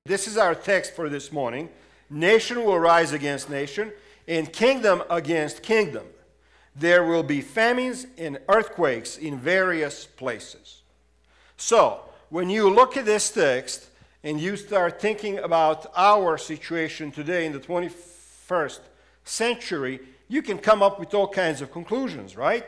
This is our text for this morning. Nation will rise against nation, and kingdom against kingdom. There will be famines and earthquakes in various places. So, when you look at this text and you start thinking about our situation today in the 21st century, you can come up with all kinds of conclusions, right?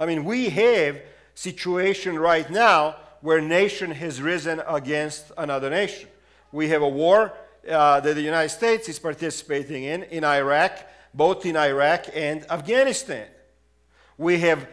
I mean, we have a situation right now where nation has risen against another nation. We have a war that the United States is participating in Iraq, both in Iraq and Afghanistan. We have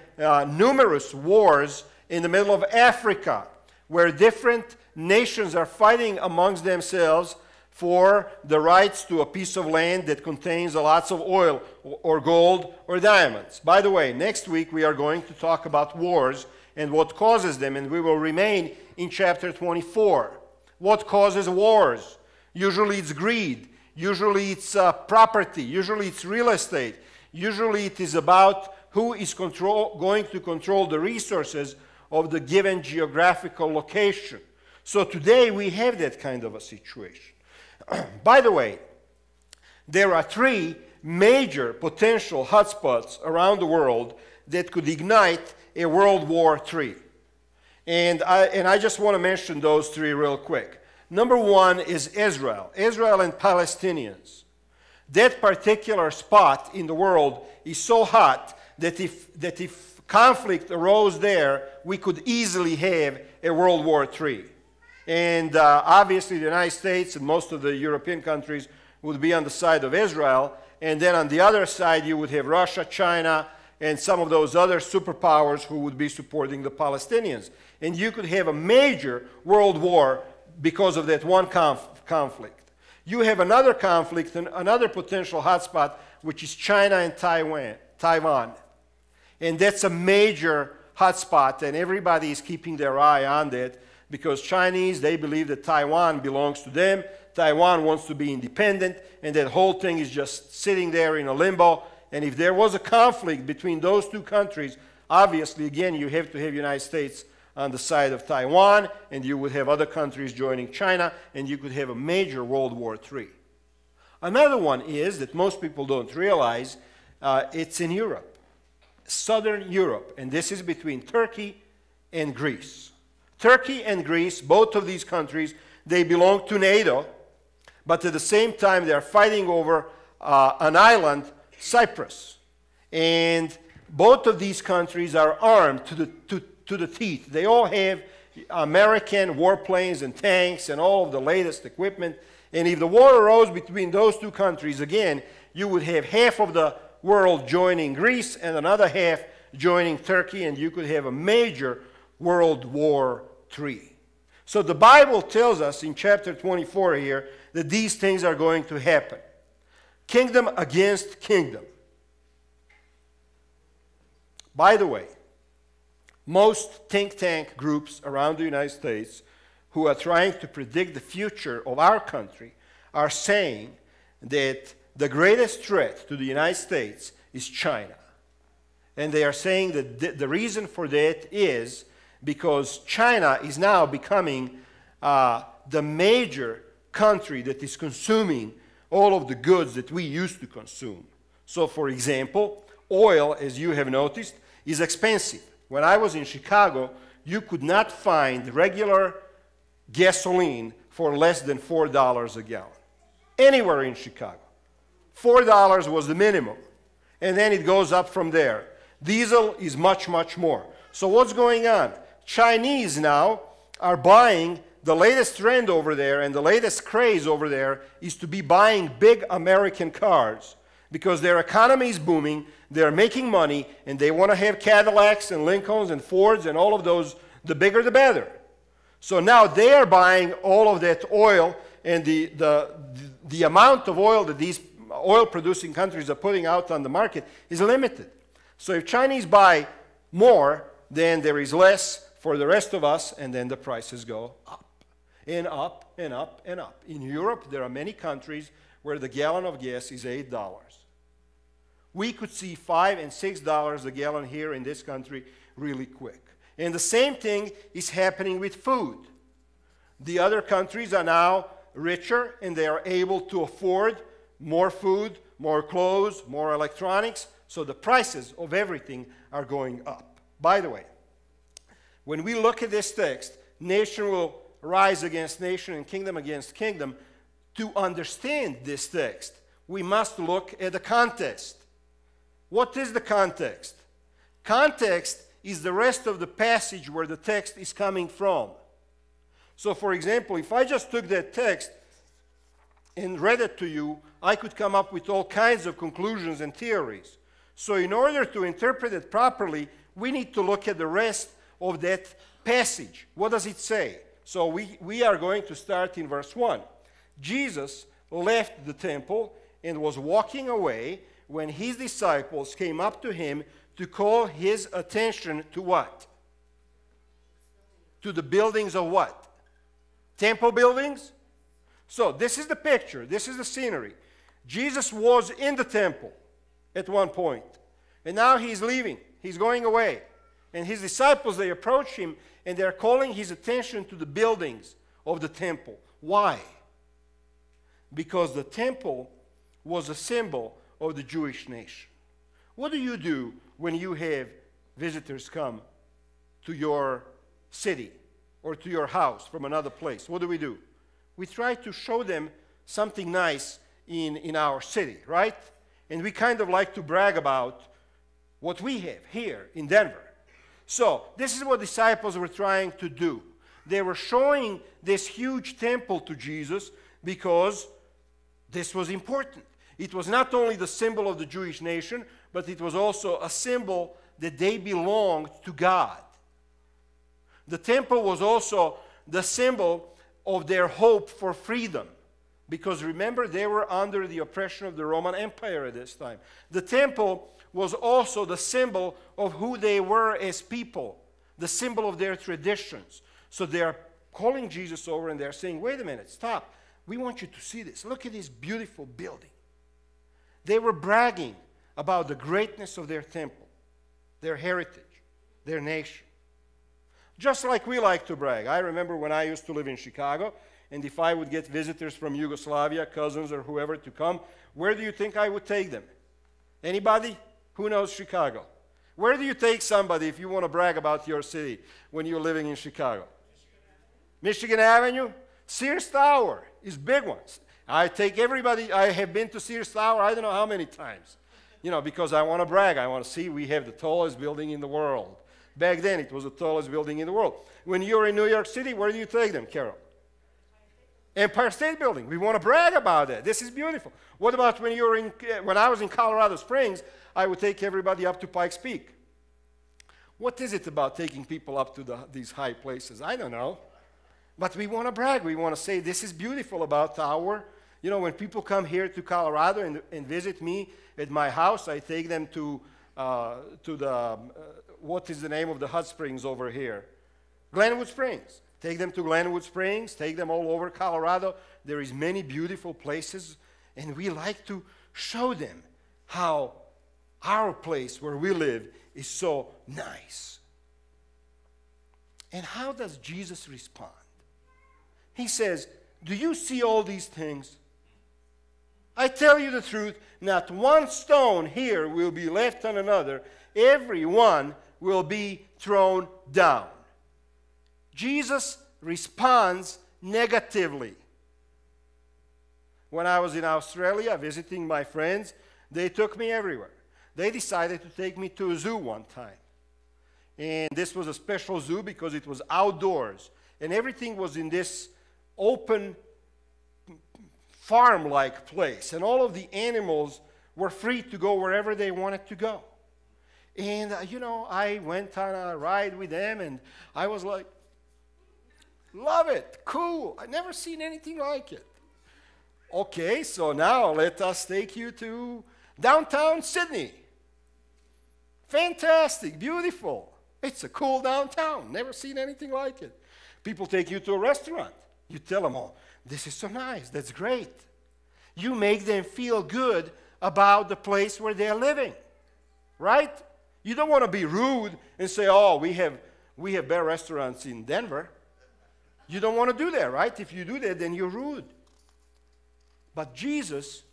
numerous wars in the middle of Africa, where different nations are fighting amongst themselves for the rights to a piece of land that contains lots of oil or gold or diamonds. By the way, next week we are going to talk about wars and what causes them, and we will remain in chapter 24. What causes wars? Usually it's greed. Usually it's property. Usually it's real estate. Usually it is about who is going to control the resources of the given geographical location. So today we have that kind of a situation. By the way, there are three major potential hotspots around the world that could ignite a World War III. And I just want to mention those three real quick. Number one is Israel and Palestinians. That particular spot in the world is so hot that if conflict arose there, we could easily have a World War III. And obviously the United States and most of the European countries would be on the side of Israel. And then on the other side, you would have Russia, China, and some of those other superpowers who would be supporting the Palestinians. And you could have a major world war because of that one conflict. You have another conflict, and another potential hotspot, which is China and Taiwan. And that's a major hotspot, and everybody is keeping their eye on that because Chinese, they believe that Taiwan belongs to them. Taiwan wants to be independent, and that whole thing is just sitting there in a limbo. And if there was a conflict between those two countries, obviously, again, you have to have the United States on the side of Taiwan, and you would have other countries joining China, and you could have a major World War III. Another one is that most people don't realize, it's in Europe, southern Europe, and this is between Turkey and Greece. Turkey and Greece, both of these countries, they belong to NATO, but at the same time they are fighting over an island, Cyprus. And both of these countries are armed to the teeth. They all have American warplanes and tanks and all of the latest equipment. And if the war arose between those two countries, again, you would have half of the world joining Greece and another half joining Turkey, and you could have a major World War III. So the Bible tells us in chapter 24 here that these things are going to happen. Kingdom against kingdom. By the way, most think tank groups around the United States who are trying to predict the future of our country are saying that the greatest threat to the United States is China. And they are saying that the reason for that is because China is now becoming the major country that is consuming all of the goods that we used to consume. So, for example, oil, as you have noticed, is expensive. When I was in Chicago, you could not find regular gasoline for less than $4 a gallon. Anywhere in Chicago. $4 was the minimum. And then it goes up from there. Diesel is much, much more. So what's going on? Chinese now are buying the latest trend over there, and the latest craze over there is to be buying big American cars because their economy is booming, they're making money, and they want to have Cadillacs and Lincolns and Fords and all of those, the bigger the better. So now they are buying all of that oil, and the amount of oil that these oil-producing countries are putting out on the market is limited. So if Chinese buy more, then there is less for the rest of us, and then the prices go up and up and up and up. In Europe, there are many countries where the gallon of gas is $8. We could see $5 and $6 a gallon here in this country really quick. And the same thing is happening with food. The other countries are now richer and they are able to afford more food, more clothes, more electronics. So the prices of everything are going up. By the way, when we look at this text, nation will rise against nation and kingdom against kingdom. To understand this text, we must look at the context. What is the context? Context is the rest of the passage where the text is coming from. So, for example, if I just took that text and read it to you, I could come up with all kinds of conclusions and theories. So in order to interpret it properly, we need to look at the rest of that passage. What does it say? So we are going to start in verse 1. Jesus left the temple and was walking away when his disciples came up to him to call his attention to what? To the buildings of what? Temple buildings? So this is the picture. This is the scenery. Jesus was in the temple at one point, and now he's leaving. He's going away. And his disciples, they approach him, and they're calling his attention to the buildings of the temple. Why? Because the temple was a symbol of the Jewish nation. What do you do when you have visitors come to your city or to your house from another place? What do? We try to show them something nice in our city, right? And we kind of like to brag about what we have here in Denver. So this is what disciples were trying to do. They were showing this huge temple to Jesus because this was important. It was not only the symbol of the Jewish nation, but it was also a symbol that they belonged to God. The temple was also the symbol of their hope for freedom. Because remember, they were under the oppression of the Roman Empire at this time. The temple was also the symbol of who they were as people, the symbol of their traditions. So they are calling Jesus over and they're saying, wait a minute, stop. We want you to see this. Look at this beautiful building. They were bragging about the greatness of their temple, their heritage, their nation. Just like we like to brag. I remember when I used to live in Chicago, and if I would get visitors from Yugoslavia, cousins or whoever to come, where do you think I would take them? Anybody? Who knows Chicago? Where do you take somebody if you want to brag about your city when you're living in Chicago? Michigan Avenue? Sears Tower is big ones. I take everybody. I have been to Sears Tower I don't know how many times. You know, because I want to brag. I want to see we have the tallest building in the world. Back then, it was the tallest building in the world. When you're in New York City, where do you take them, Carol? Empire State Building. We want to brag about that. This is beautiful. What about when I was in Colorado Springs, I would take everybody up to Pikes Peak. What is it about taking people up to these high places? I don't know. But we want to brag. We want to say this is beautiful about our, you know, when people come here to Colorado and visit me at my house, I take them to the, what is the name of the hot springs over here? Glenwood Springs. Take them to Glenwood Springs. Take them all over Colorado. There is many beautiful places, and we like to show them how our place where we live is so nice. And how does Jesus respond? He says, do you see all these things? I tell you the truth, not one stone here will be left on another. Every one will be thrown down. Jesus responds negatively. When I was in Australia visiting my friends, they took me everywhere. They decided to take me to a zoo one time. And this was a special zoo because it was outdoors. And everything was in this open farm-like place. And all of the animals were free to go wherever they wanted to go. And, you know, I went on a ride with them, and I was like, love it, cool. I've never seen anything like it. Okay, so now let us take you to downtown Sydney. Fantastic, beautiful. It's a cool downtown. Never seen anything like it. People take you to a restaurant. You tell them, oh, this is so nice. That's great. You make them feel good about the place where they're living, right? You don't want to be rude and say, oh, we have better restaurants in Denver. You don't want to do that, right? If you do that, then you're rude. But Jesus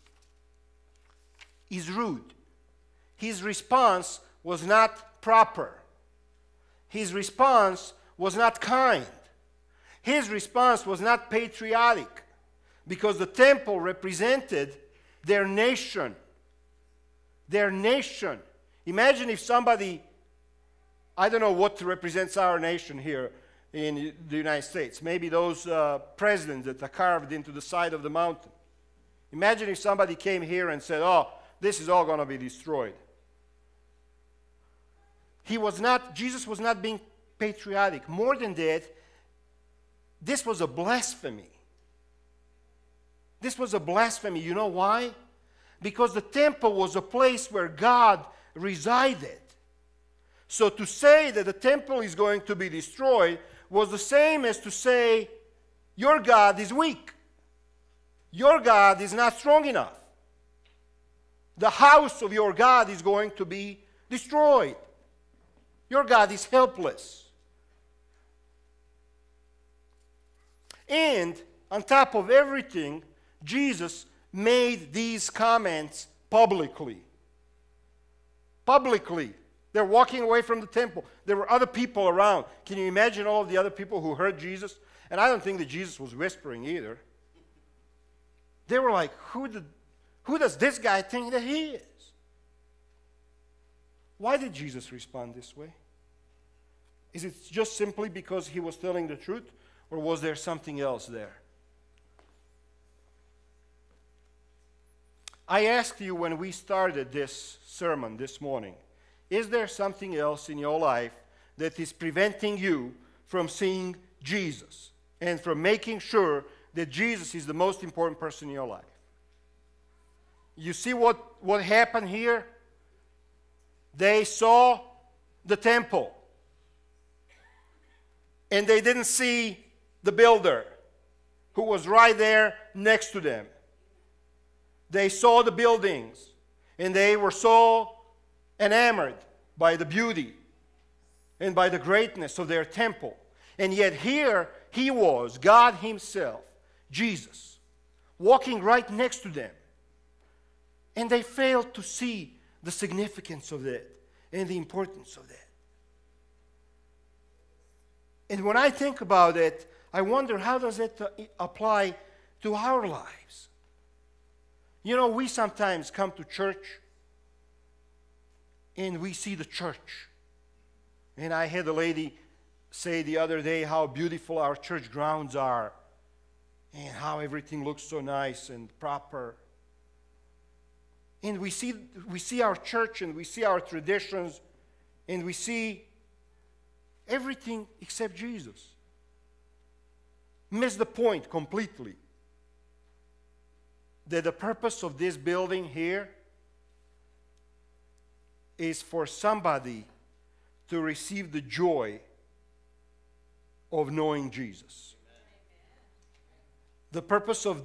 is rude. His response was not proper. His response was not kind. His response was not patriotic, because the temple represented their nation. Their nation. Imagine if somebody, I don't know what represents our nation here in the United States. Maybe those presidents that are carved into the side of the mountain. Imagine if somebody came here and said, oh, this is all going to be destroyed. Jesus was not being patriotic. More than that, this was a blasphemy. This was a blasphemy. You know why? Because the temple was a place where God resided. So to say that the temple is going to be destroyed was the same as to say, your God is weak. Your God is not strong enough. The house of your God is going to be destroyed. Your God is helpless. And on top of everything, Jesus made these comments publicly. Publicly. They're walking away from the temple. There were other people around. Can you imagine all of the other people who heard Jesus? And I don't think that Jesus was whispering either. They were like, who does this guy think that he is? Why did Jesus respond this way? Is it just simply because he was telling the truth, or was there something else there? I asked you when we started this sermon this morning, is there something else in your life that is preventing you from seeing Jesus and from making sure that Jesus is the most important person in your life? You see what happened here? They saw the temple, and they didn't see the builder who was right there next to them. They saw the buildings, and they were so enamored by the beauty and by the greatness of their temple. And yet here he was, God himself, Jesus, walking right next to them. And they failed to see the significance of that and the importance of that. And when I think about it, I wonder, how does it apply to our lives? You know, we sometimes come to church and we see the church. And I had a lady say the other day how beautiful our church grounds are and how everything looks so nice and proper. And we see our church, and we see our traditions, and we see everything except Jesus. Miss the point completely. That the purpose of this building here is for somebody to receive the joy of knowing Jesus. The purpose of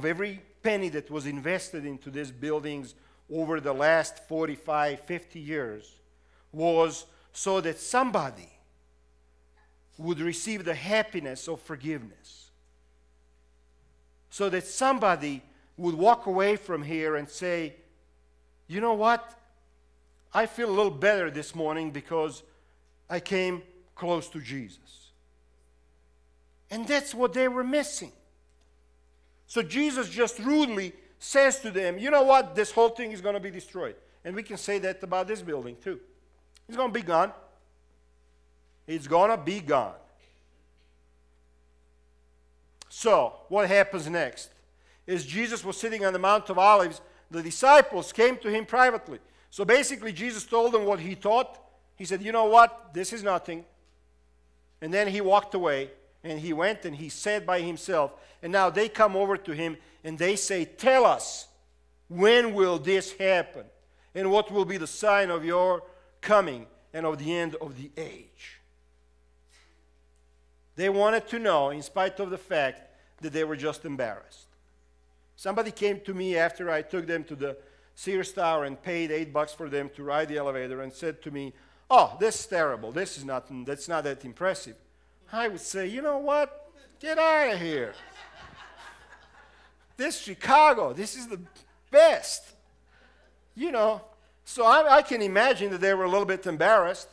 every penny that was invested into these buildings over the last 45, 50 years was so that somebody would receive the happiness of forgiveness. So that somebody would walk away from here and say, you know what? I feel a little better this morning because I came close to Jesus. And that's what they were missing. So Jesus just rudely says to them, you know what? This whole thing is going to be destroyed. And we can say that about this building too. It's going to be gone. It's going to be gone. So, what happens next? As Jesus was sitting on the Mount of Olives, the disciples came to him privately. So basically, Jesus told them what he thought. He said, you know what? This is nothing. And then he walked away, and he went and he said by himself. And now they come over to him, and they say, tell us, when will this happen? And what will be the sign of your coming and of the end of the age? They wanted to know, in spite of the fact that they were just embarrassed. Somebody came to me after I took them to the Sears Tower and paid $8 for them to ride the elevator and said to me, oh, this is terrible. This is nothing. That's not that impressive. I would say, you know what? Get out of here. This Chicago, this is the best. You know, so I can imagine that they were a little bit embarrassed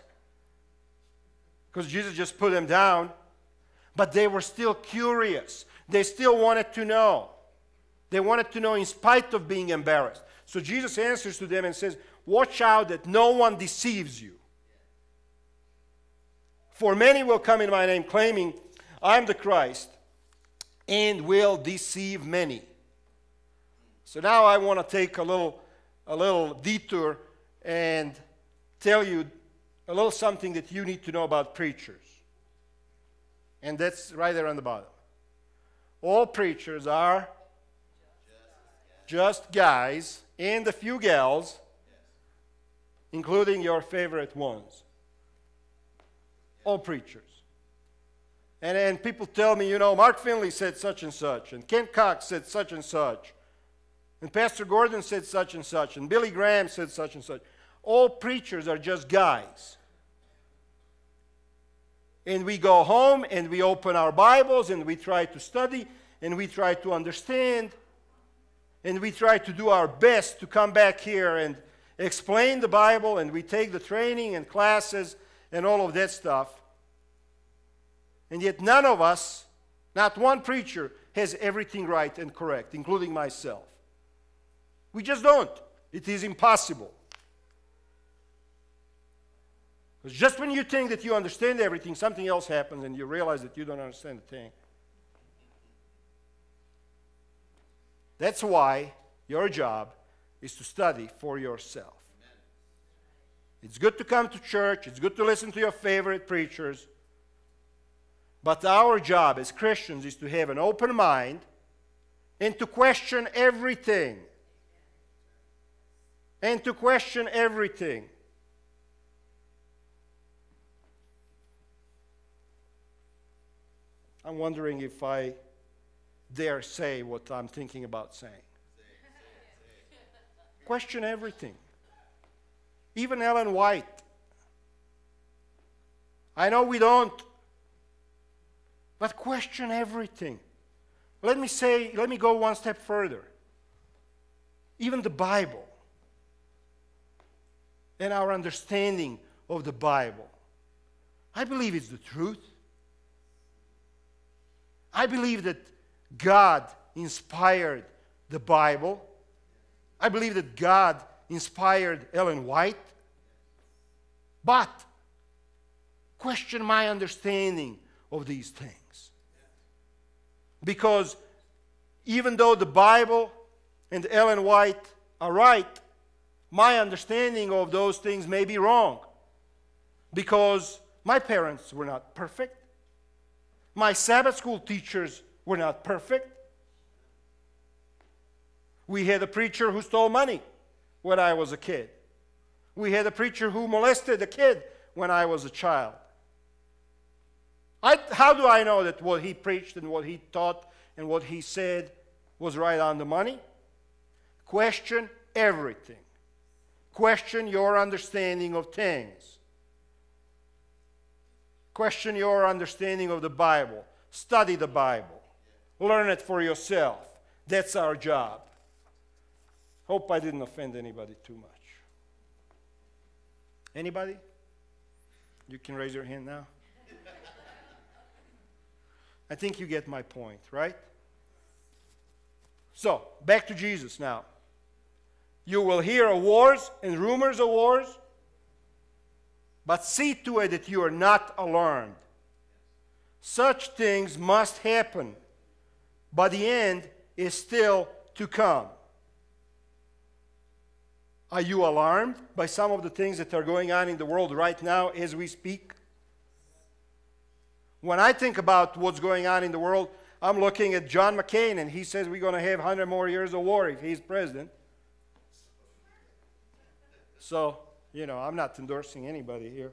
because Jesus just put them down. But they were still curious. They still wanted to know. They wanted to know in spite of being embarrassed. So Jesus answers to them and says, watch out that no one deceives you. For many will come in my name claiming, I'm the Christ, and will deceive many. So now I want to take a little detour and tell you a little something that you need to know about preachers. And that's right there on the bottom. All preachers are just guys and a few gals, including your favorite ones. All preachers. And people tell me, you know, Mark Finley said such and such, and Ken Cox said such and such, and Pastor Gordon said such and such, and Billy Graham said such and such. All preachers are just guys. And we go home and we open our Bibles and we try to study and we try to understand and we try to do our best to come back here and explain the Bible, and we take the training and classes and all of that stuff. And yet none of us, not one preacher, has everything right and correct, including myself. We just don't. It is impossible. Because just when you think that you understand everything, something else happens and you realize that you don't understand a thing. That's why your job is to study for yourself. It's good to come to church. It's good to listen to your favorite preachers. But our job as Christians is to have an open mind and to question everything. And to question everything. I'm wondering if I dare say what I'm thinking about saying. Question everything. Even Ellen White. I know we don't, but question everything. Let me go one step further. Even the Bible and our understanding of the Bible. I believe it's the truth. I believe that God inspired the Bible. I believe that God inspired Ellen White. But question my understanding of these things. Because even though the Bible and Ellen White are right, my understanding of those things may be wrong. Because my parents were not perfect. My Sabbath school teachers were not perfect. We had a preacher who stole money when I was a kid. We had a preacher who molested a kid when I was a child. How do I know that what he preached and what he taught and what he said was right on the money? Question everything. Question your understanding of things. Question your understanding of the Bible. Study the Bible. Learn it for yourself. That's our job. Hope I didn't offend anybody too much. Anybody? You can raise your hand now. I think you get my point, right? So, back to Jesus now. You will hear of wars and rumors of wars, but see to it that you are not alarmed. Such things must happen, but the end is still to come. Are you alarmed by some of the things that are going on in the world right now as we speak? When I think about what's going on in the world, I'm looking at John McCain, and he says we're going to have 100 more years of war if he's president. So, you know, I'm not endorsing anybody here.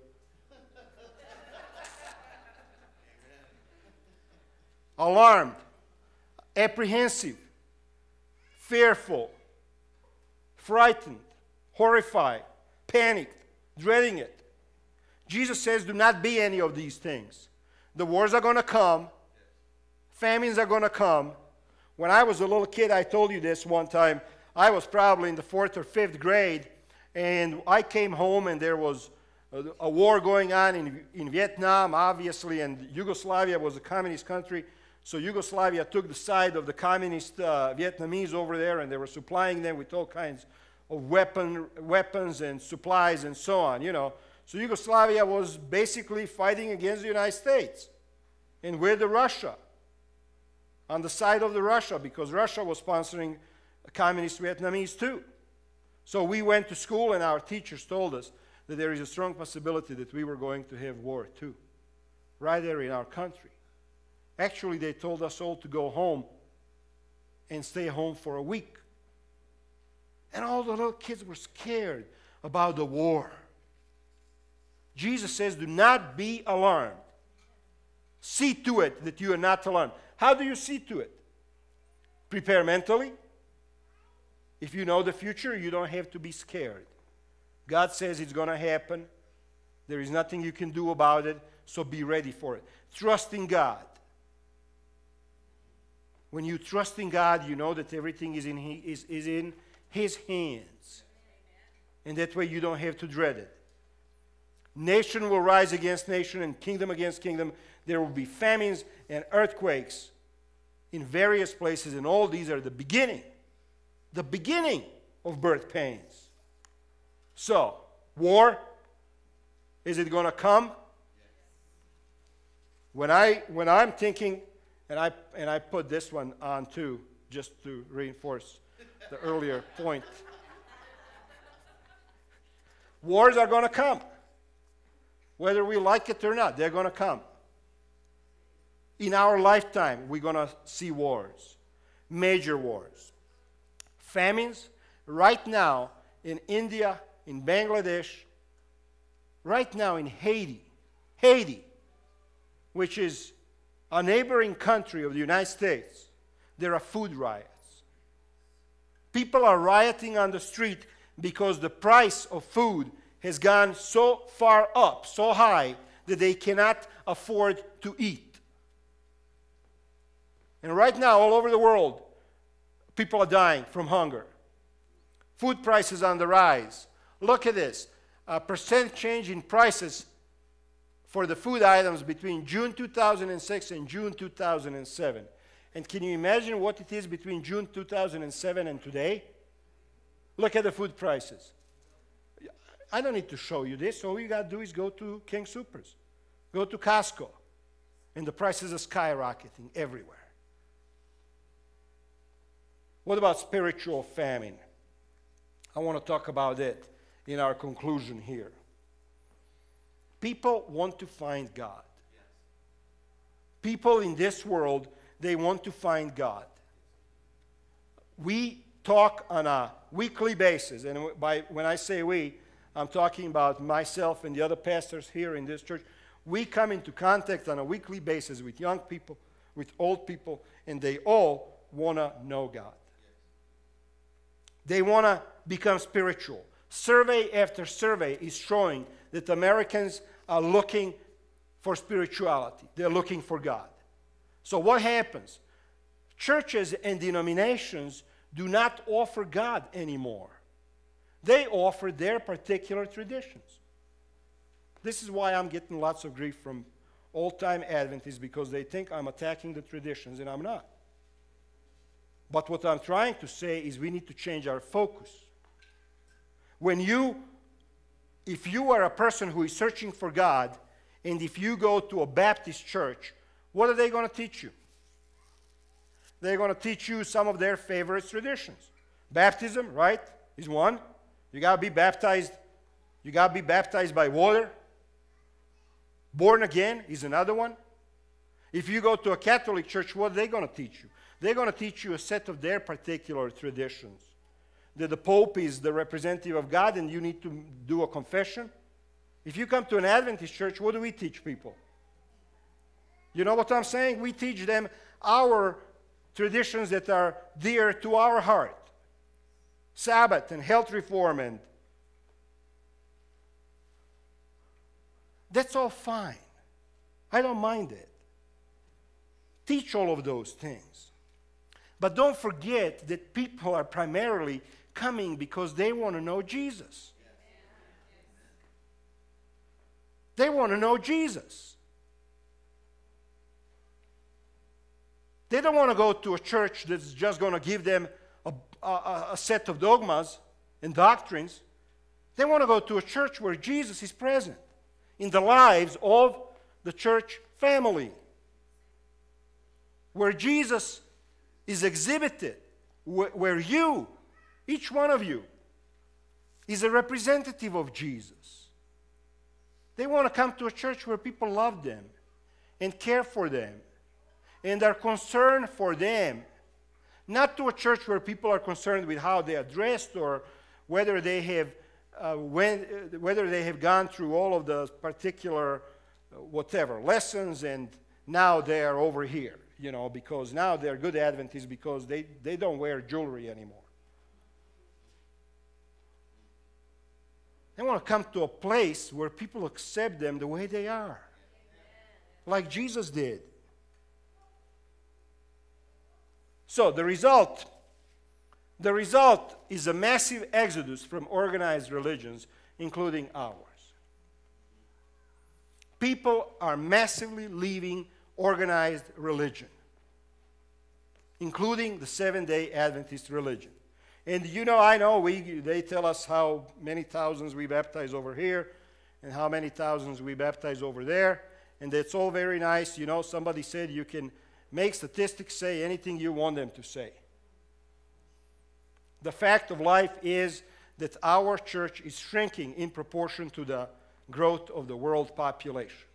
Alarmed, apprehensive, fearful, frightened, horrified, panicked, dreading it. Jesus says, do not be any of these things. The wars are going to come. Famines are going to come. When I was a little kid, I told you this one time, I was probably in the 4th or 5th grade, and I came home and there was a war going on in Vietnam, obviously, and Yugoslavia was a communist country. So Yugoslavia took the side of the communist Vietnamese over there, and they were supplying them with all kinds of weapons and supplies and so on, you know. So Yugoslavia was basically fighting against the United States. And we're the Russia, on the side of the Russia, because Russia was sponsoring communist Vietnamese too. So we went to school, and our teachers told us that there is a strong possibility that we were going to have war too, right there in our country. Actually, they told us all to go home and stay home for a week. And all the little kids were scared about the war. Jesus says, do not be alarmed. See to it that you are not alarmed. How do you see to it? Prepare mentally. If you know the future, you don't have to be scared. God says it's going to happen. There is nothing you can do about it, so be ready for it. Trust in God. When you trust in God, you know that everything is in His hands. And that way you don't have to dread it. Nation will rise against nation and kingdom against kingdom. There will be famines and earthquakes in various places, and all these are the beginning of birth pains. So, war, is it going to come? When I'm thinking, and I put this one on too, just to reinforce the earlier point. Wars are going to come. Whether we like it or not, they're going to come. In our lifetime, we're going to see wars, major wars. Famines, right now in India, in Bangladesh, right now in Haiti, which is a neighboring country of the United States, there are food riots. People are rioting on the street because the price of food has gone so far up, so high, that they cannot afford to eat. And right now, all over the world, people are dying from hunger. Food prices on the rise. Look at this. A percent change in prices for the food items between June 2006 and June 2007. And can you imagine what it is between June 2007 and today? Look at the food prices. I don't need to show you this. All you got to do is go to King Soopers. Go to Costco. And the prices are skyrocketing everywhere. What about spiritual famine? I want to talk about it in our conclusion here. People want to find God. People in this world, they want to find God. We talk on a weekly basis, and when I say we, I'm talking about myself and the other pastors here in this church. We come into contact on a weekly basis with young people, with old people, and they all want to know God. They want to become spiritual. Survey after survey is showing that Americans are looking for spirituality. They're looking for God. So what happens? Churches and denominations do not offer God anymore. They offer their particular traditions. This is why I'm getting lots of grief from old-time Adventists, because they think I'm attacking the traditions, and I'm not. But what I'm trying to say is we need to change our focus. If you are a person who is searching for God, and if you go to a Baptist church, what are they going to teach you? They're going to teach you some of their favorite traditions. Baptism, right, is one. You got to be baptized. You got to be baptized by water. Born again is another one. If you go to a Catholic church, what are they going to teach you? They're going to teach you a set of their particular traditions. That the Pope is the representative of God and you need to do a confession. If you come to an Adventist church, what do we teach people? You know what I'm saying? We teach them our traditions that are dear to our heart. Sabbath and health reform, and that's all fine. I don't mind it. Teach all of those things. But don't forget that people are primarily coming because they want to know Jesus. They want to know Jesus. They don't want to go to a church that's just going to give them a set of dogmas and doctrines. They want to go to a church where Jesus is present in the lives of the church family, where Jesus is exhibited, where you, each one of you, is a representative of Jesus. They want to come to a church where people love them and care for them and are concerned for them. Not to a church where people are concerned with how they are dressed or whether they have gone through all of the particular whatever lessons and now they are over here, because now they're good Adventists because they don't wear jewelry anymore. They want to come to a place where people accept them the way they are, like Jesus did. So the result is a massive exodus from organized religions, including ours. People are massively leaving organized religion, including the Seventh-day Adventist religion. And I know they tell us how many thousands we baptize over here and how many thousands we baptize over there. And that's all very nice. Somebody said you can make statistics say anything you want them to say. The fact of life is that our church is shrinking in proportion to the growth of the world population.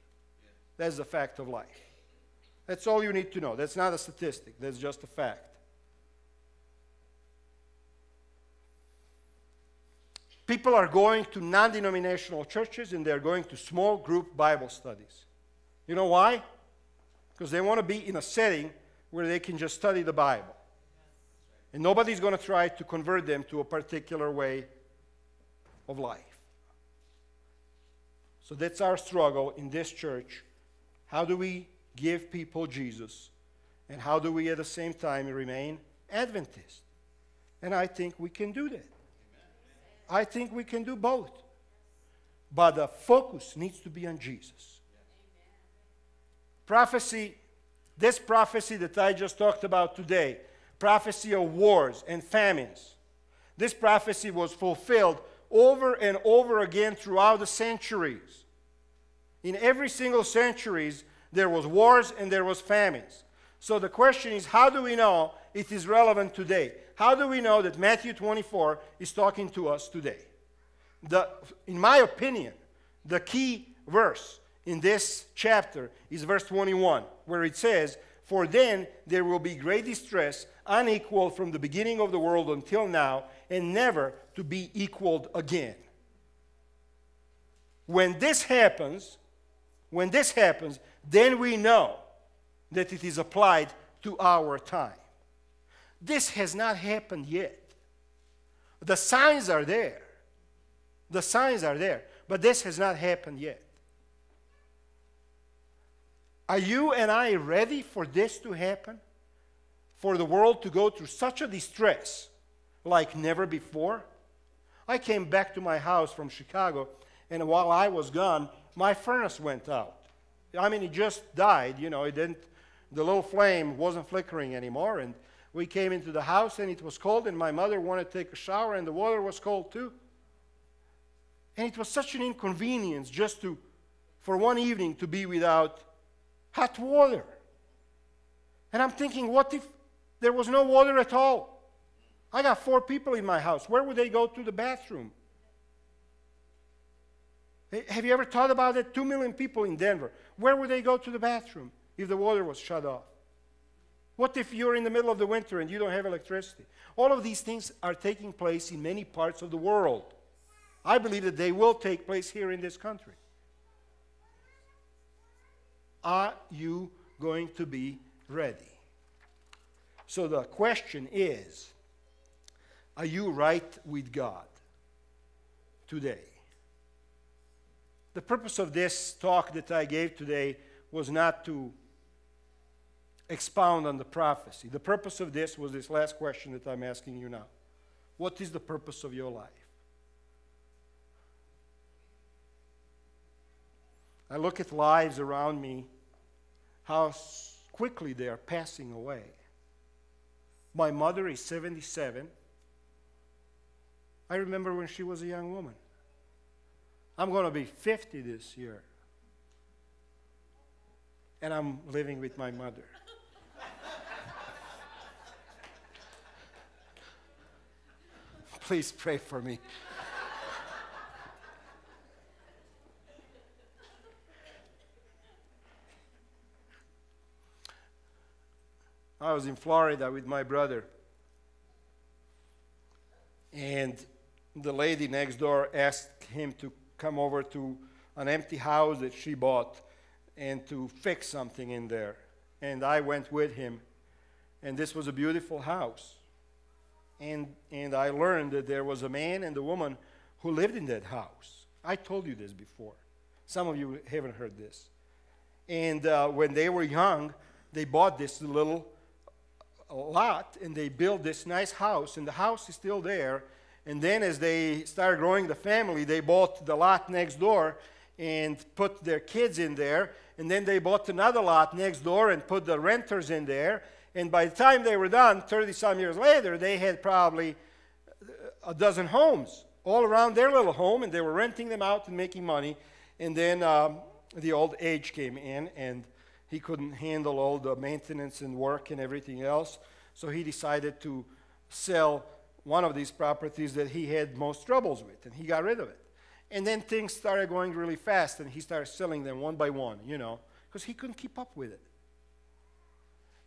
That's the fact of life. That's all you need to know. That's not a statistic. That's just a fact. People are going to non-denominational churches and they're going to small group Bible studies. You know why? Because they want to be in a setting where they can just study the Bible. And nobody's going to try to convert them to a particular way of life. So that's our struggle in this church. How do we give people Jesus? And how do we at the same time remain Adventist? And I think we can do that. I think we can do both. But the focus needs to be on Jesus. Prophecy, this prophecy that I just talked about today, prophecy of wars and famines, this prophecy was fulfilled over and over again throughout the centuries. In every single centuries, there was wars and there was famines. So the question is, how do we know it is relevant today? How do we know that Matthew 24 is talking to us today? In my opinion, the key verse in this chapter is verse 21, where it says, "For then there will be great distress, unequal from the beginning of the world until now, and never to be equaled again." When this happens, then we know that it is applied to our time. This has not happened yet. The signs are there. The signs are there, but this has not happened yet. Are you and I ready for this to happen? For the world to go through such a distress like never before? I came back to my house from Chicago, and while I was gone, my furnace went out. I mean, it just died, the little flame wasn't flickering anymore, and we came into the house, and it was cold, and my mother wanted to take a shower, and the water was cold too. And it was such an inconvenience just for one evening to be without hot water. And I'm thinking, what if there was no water at all? I got 4 people in my house. Where would they go to the bathroom? Have you ever thought about it? 2 million people in Denver. Where would they go to the bathroom if the water was shut off? What if you're in the middle of the winter and you don't have electricity? All of these things are taking place in many parts of the world. I believe that they will take place here in this country. Are you going to be ready? So the question is, are you right with God today? The purpose of this talk that I gave today was not to expound on the prophecy. The purpose of this was this last question that I'm asking you now. What is the purpose of your life? I look at lives around me, how quickly they are passing away. My mother is 77. I remember when she was a young woman. I'm going to be 50 this year. And I'm living with my mother. Please pray for me. I was in Florida with my brother, and the lady next door asked him to come over to an empty house that she bought and to fix something in there. And I went with him, and this was a beautiful house. And I learned that there was a man and a woman who lived in that house. I told you this before. Some of you haven't heard this. And when they were young, they bought this little lot, and they built this nice house, and the house is still there. And then as they started growing the family, they bought the lot next door and put their kids in there. And then they bought another lot next door and put the renters in there. And by the time they were done, 30-some years later, they had probably a dozen homes all around their little home, and they were renting them out and making money. And then the old age came in, and he couldn't handle all the maintenance and work and everything else. So he decided to sell one of these properties that he had most troubles with, and he got rid of it. And then things started going really fast, and he started selling them one by one, because he couldn't keep up with it.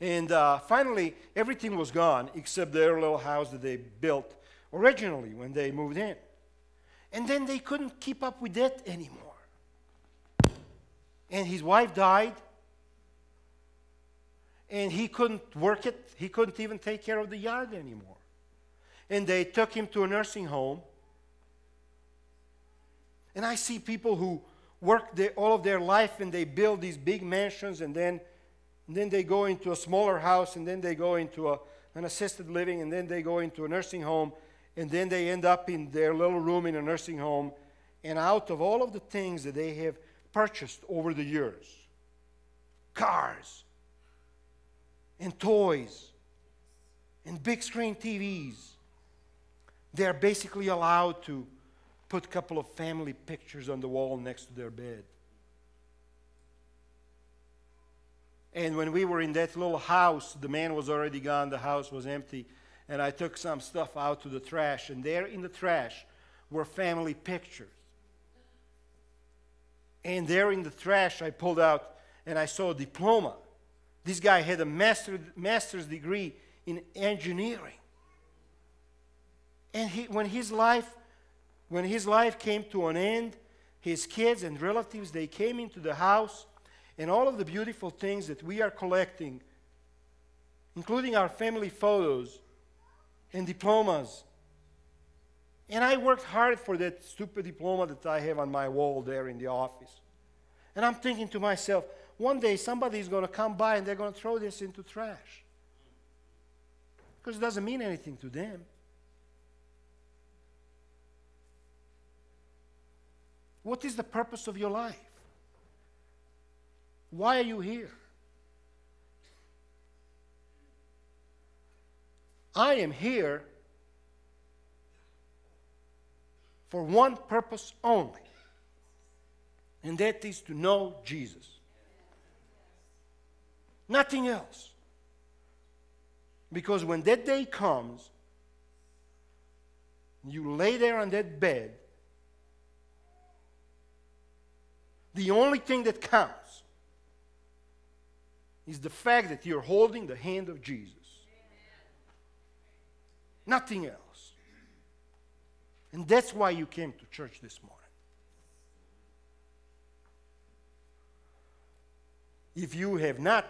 And finally, everything was gone except their little house that they built originally when they moved in. And then they couldn't keep up with that anymore. And his wife died, and he couldn't work it. He couldn't even take care of the yard anymore. And they took him to a nursing home. And I see people who work all of their life, and they build these big mansions, and then they go into a smaller house, and then they go into an assisted living, and then they go into a nursing home, and then they end up in their little room in a nursing home. And out of all of the things that they have purchased over the years, cars and toys and big screen TVs, they are basically allowed to put a couple of family pictures on the wall next to their bed. And when we were in that little house, the man was already gone, the house was empty, and I took some stuff out to the trash, and there in the trash were family pictures. And there in the trash I pulled out, and I saw a diploma. This guy had a master's degree in engineering. And when his life came to an end, his kids and relatives, they came into the house, and all of the beautiful things that we are collecting, including our family photos and diplomas. And I worked hard for that stupid diploma that I have on my wall there in the office. And I'm thinking to myself, one day somebody is going to come by and they're going to throw this into trash. Because it doesn't mean anything to them. What is the purpose of your life? Why are you here? I am here for one purpose only, and that is to know Jesus. Nothing else. Because when that day comes, you lay there on that bed, the only thing that counts is the fact that you're holding the hand of Jesus. Nothing else. And that's why you came to church this morning. If you have not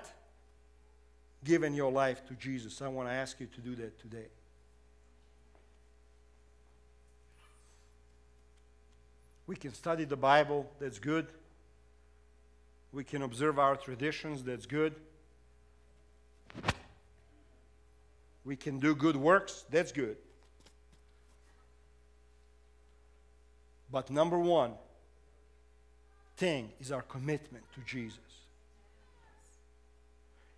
given your life to Jesus, I want to ask you to do that today. We can study the Bible, that's good. We can observe our traditions, that's good. We can do good works. That's good. But number one thing is our commitment to Jesus.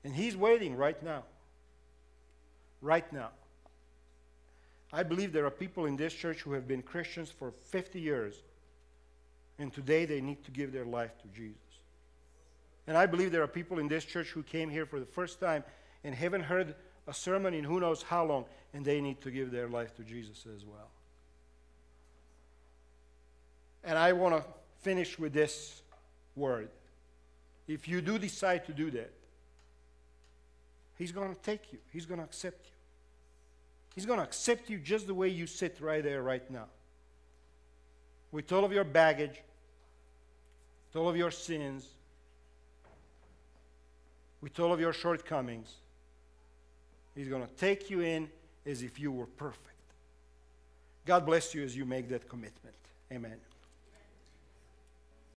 And He's waiting right now. Right now. I believe there are people in this church who have been Christians for 50 years. And today they need to give their life to Jesus. And I believe there are people in this church who came here for the first time and haven't heard a sermon in who knows how long, and they need to give their life to Jesus as well. And I want to finish with this word. If you do decide to do that, He's going to take you. He's going to accept you. He's going to accept you just the way you sit right there, right now. With all of your baggage, with all of your sins, with all of your shortcomings. He's going to take you in as if you were perfect. God bless you as you make that commitment. Amen.